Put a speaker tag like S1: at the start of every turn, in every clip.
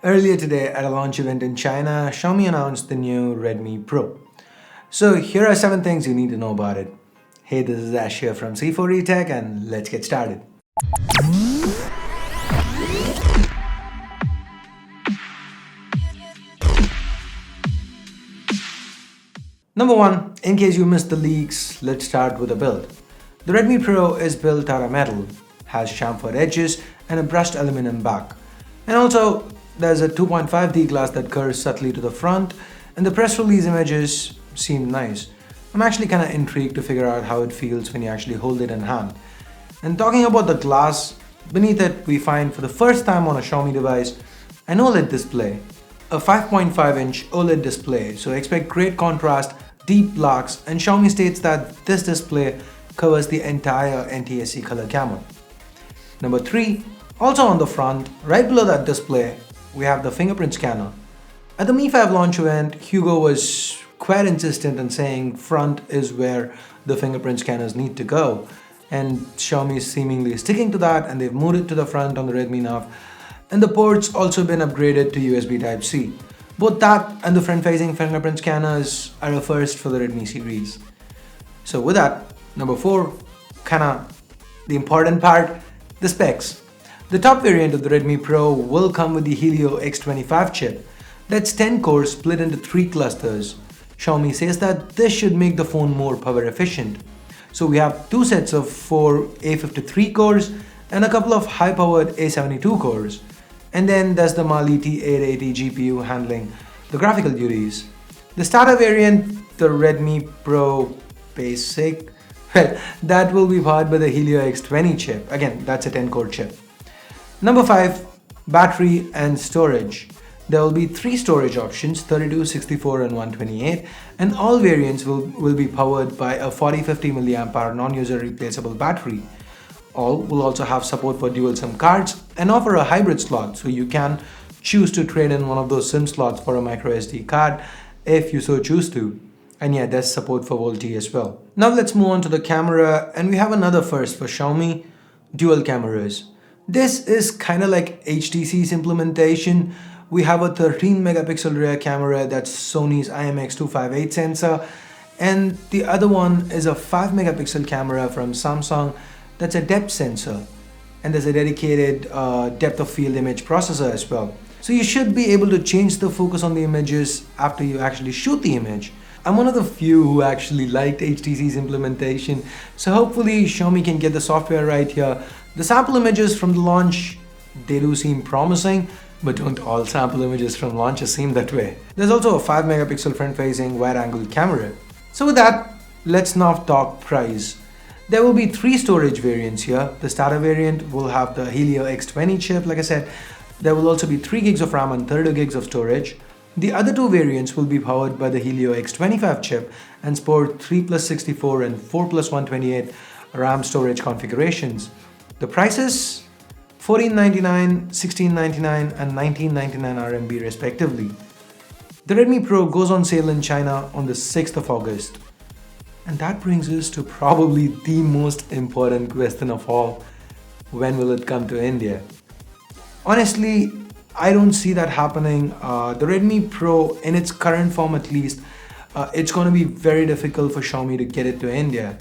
S1: Earlier today at a launch event in China, Xiaomi announced the new Redmi Pro. So here are 7 things you need to know about it. Hey, this is Ash here from C4E Tech and let's get started. Number 1, in case you missed the leaks, let's start with the build. The Redmi Pro is built out of metal, has chamfered edges and a brushed aluminum back. And also, there's a 2.5D glass that curves subtly to the front, and the press release images seem nice. I'm actually kinda intrigued to figure out how it feels when you actually hold it in hand. And talking about the glass, beneath it we find for the first time on a Xiaomi device an OLED display. A 5.5-inch OLED display, so expect great contrast, deep blacks, and Xiaomi states that this display covers the entire NTSC color gamut. Number 3, also on the front, right below that display, we have the Fingerprint Scanner. At the Mi 5 launch event, Hugo was quite insistent in saying front is where the fingerprint scanners need to go. And Xiaomi is seemingly sticking to that, and they've moved it to the front on the Redmi Nav. And the port's also been upgraded to USB Type-C. Both that and the front-facing fingerprint scanners are a first for the Redmi series. So with that, number 4, kinda the important part, the specs. The top variant of the Redmi Pro will come with the Helio X25 chip. That's 10 cores split into 3 clusters. Xiaomi says that this should make the phone more power efficient. So we have 2 sets of 4 A53 cores and a couple of high-powered A72 cores. And then there's the Mali T880 GPU handling the graphical duties. The starter variant, the Redmi Pro Basic, well, that will be powered by the Helio X20 chip. Again, that's a 10-core chip. Number 5, battery and storage. There will be 3 storage options, 32, 64 and 128, and all variants will be powered by a 4050 mAh non-user replaceable battery. All will also have support for dual SIM cards and offer a hybrid slot, so you can choose to trade in one of those SIM slots for a microSD card if you so choose to. And yeah, there's support for VoLTE as well. Now let's move on to the camera, and we have another first for Xiaomi, dual cameras. This is kind of like HTC's implementation. We have a 13 megapixel rear camera, that's Sony's IMX258 sensor, and the other one is a 5 megapixel camera from Samsung, that's a depth sensor, and there's a dedicated depth of field image processor as well. So you should be able to change the focus on the images after you actually shoot the image. I'm one of the few who actually liked HTC's implementation, so hopefully Xiaomi can get the software right here. The sample images from the launch, they do seem promising, but don't all sample images from launches seem that way. There's also a 5 megapixel front-facing wide-angle camera. So with that, let's now talk price. There will be 3 storage variants here. The starter variant will have the Helio X20 chip, like I said. There will also be 3 gigs of RAM and 32 gigs of storage. The other 2 variants will be powered by the Helio X25 chip and sport 3 plus 64 and 4 plus 128 RAM storage configurations. The prices, $1499, $1699 and $1999 RMB respectively. The Redmi Pro goes on sale in China on the 6th of August. And that brings us to probably the most important question of all. When will it come to India? Honestly, I don't see that happening. The Redmi Pro, in its current form at least, it's going to be very difficult for Xiaomi to get it to India.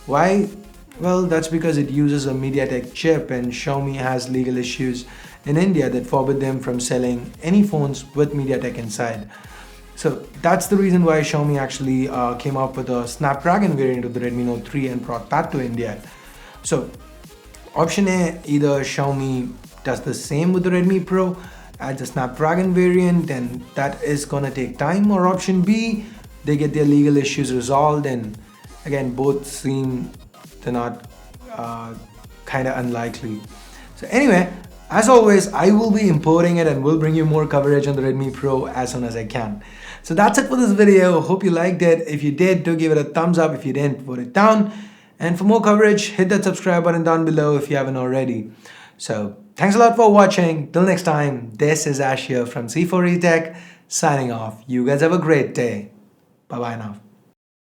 S1: Why? Well, that's because it uses a MediaTek chip, and Xiaomi has legal issues in India that forbid them from selling any phones with MediaTek inside. So that's the reason why Xiaomi actually came up with a Snapdragon variant of the Redmi Note 3 and brought that to India. So option A, either Xiaomi does the same with the Redmi Pro, adds a Snapdragon variant, and that is gonna take time, or option B, they get their legal issues resolved, and again, both seem to not kinda unlikely. So anyway, as always, I will be importing it and will bring you more coverage on the Redmi Pro as soon as I can. So that's it for this video. Hope you liked it. If you did, do give it a thumbs up. If you didn't, vote it down. And for more coverage, hit that subscribe button down below if you haven't already. So thanks a lot for watching. Till next time, this is Ash here from C4E Tech signing off. You guys have a great day. Bye bye now.